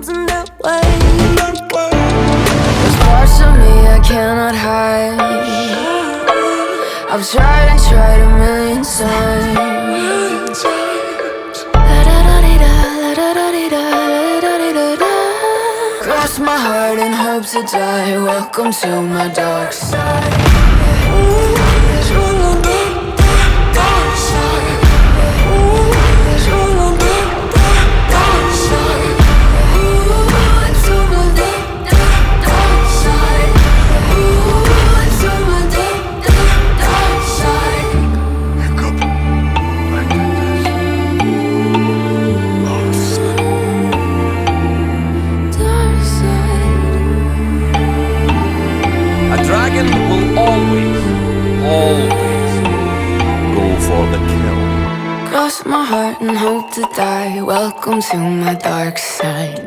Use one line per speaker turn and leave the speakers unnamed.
something that way. There's parts of me I cannot hide. I've tried and tried a million times. Cross my heart and hope to die. Welcome to my dark side.
A dragon will always go for the kill.
Cross my heart and hope to die. Welcome to my dark side.